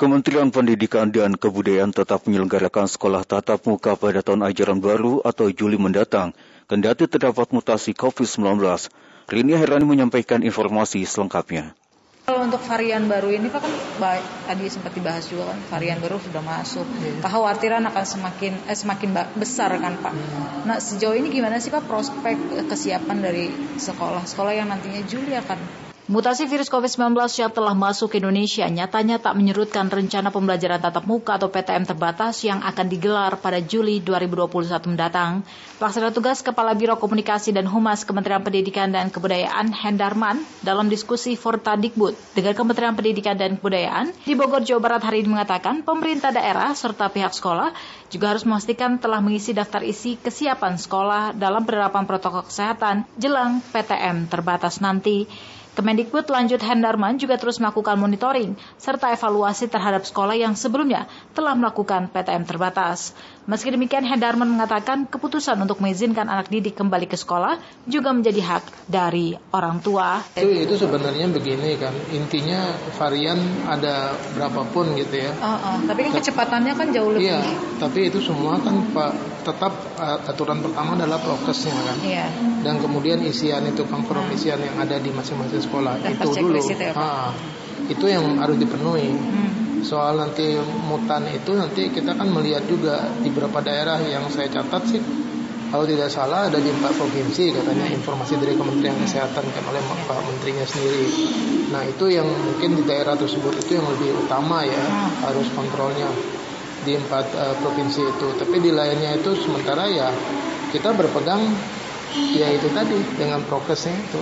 Kementerian Pendidikan dan Kebudayaan tetap menyelenggarakan sekolah tatap muka pada tahun ajaran baru atau Juli mendatang, kendati terdapat mutasi COVID-19. Rini Herani menyampaikan informasi selengkapnya. Kalau untuk varian baru ini Pak kan tadi sempat dibahas juga kan, varian baru sudah masuk. Kekhawatiran akan semakin besar kan Pak. Nah sejauh ini gimana sih Pak prospek kesiapan dari sekolah yang nantinya Juli akan... Mutasi virus COVID-19 yang telah masuk ke Indonesia nyatanya tak menyurutkan rencana pembelajaran tatap muka atau PTM terbatas yang akan digelar pada Juli 2021 mendatang. Pelaksana tugas Kepala Biro Komunikasi dan Humas Kementerian Pendidikan dan Kebudayaan Hendarman dalam diskusi Fortadikbud dengan Kementerian Pendidikan dan Kebudayaan di Bogor, Jawa Barat hari ini mengatakan pemerintah daerah serta pihak sekolah juga harus memastikan telah mengisi daftar isi kesiapan sekolah dalam penerapan protokol kesehatan jelang PTM terbatas nanti. Kemendikbud lanjut Hendarman juga terus melakukan monitoring serta evaluasi terhadap sekolah yang sebelumnya telah melakukan PTM terbatas. Meski demikian, Hendarman mengatakan keputusan untuk mengizinkan anak didik kembali ke sekolah juga menjadi hak dari orang tua. Itu sebenarnya begini kan, intinya varian ada berapapun gitu ya. Tapi kan kecepatannya kan jauh lebih. Iya, tapi itu semua kan tetap aturan pertama adalah prokesnya kan. Iya. Dan kemudian isian itu pengisian yang ada di masing-masing sekolah itu dulu. Itu yang harus dipenuhi. Soal nanti mutan itu nanti kita kan melihat juga di beberapa daerah yang saya catat sih, kalau tidak salah ada di 4 provinsi katanya informasi dari Kementerian Kesehatan kan oleh Pak Menterinya sendiri. Nah itu yang mungkin di daerah tersebut itu yang lebih utama ya, harus kontrolnya di 4 provinsi itu. Tapi di lainnya itu sementara ya kita berpegang ya itu tadi dengan prokesnya itu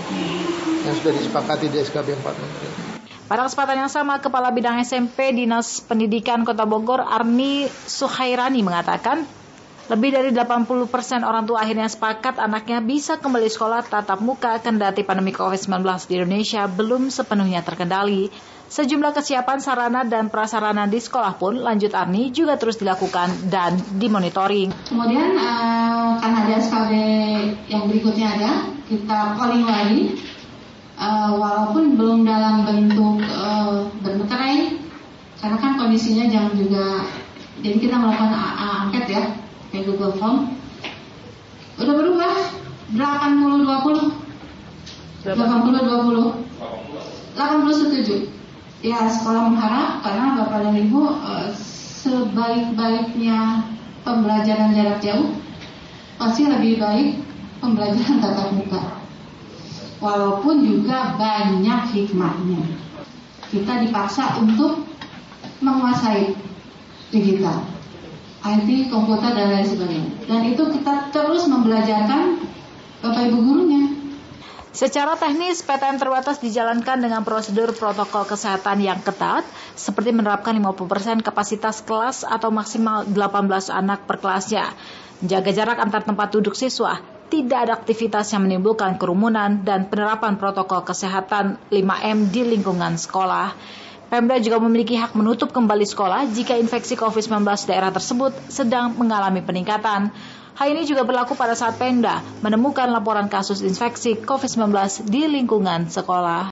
yang sudah disepakati di SKB 4 Menteri. Pada kesempatan yang sama, Kepala Bidang SMP Dinas Pendidikan Kota Bogor, Arni Suhairani mengatakan, lebih dari 80% orang tua akhirnya sepakat anaknya bisa kembali sekolah tatap muka kendati pandemi COVID-19 di Indonesia belum sepenuhnya terkendali. Sejumlah kesiapan sarana dan prasarana di sekolah pun, lanjut Arni, juga terus dilakukan dan dimonitoring. Kemudian karena ada SKB yang berikutnya kita calling lagi. Walaupun belum dalam bentuk bermeterai, karena kan kondisinya jangan juga, jadi kita melakukan angket ya, kayak Google Form, udah berubah 80-20 setuju. Ya sekolah mengharap karena Bapak dan Ibu sebaik-baiknya pembelajaran jarak jauh pasti lebih baik pembelajaran tatap muka. Walaupun juga banyak hikmahnya. Kita dipaksa untuk menguasai digital, IT, komputer, dan lain sebagainya. Dan itu kita terus membelajarkan Bapak Ibu gurunya. Secara teknis, PTM terbatas dijalankan dengan prosedur protokol kesehatan yang ketat, seperti menerapkan 50% kapasitas kelas atau maksimal 18 anak per kelasnya, menjaga jarak antar tempat duduk siswa, tidak ada aktivitas yang menimbulkan kerumunan, dan penerapan protokol kesehatan 5M di lingkungan sekolah. Pemda juga memiliki hak menutup kembali sekolah jika infeksi COVID-19 daerah tersebut sedang mengalami peningkatan. Hal ini juga berlaku pada saat Pemda menemukan laporan kasus infeksi COVID-19 di lingkungan sekolah.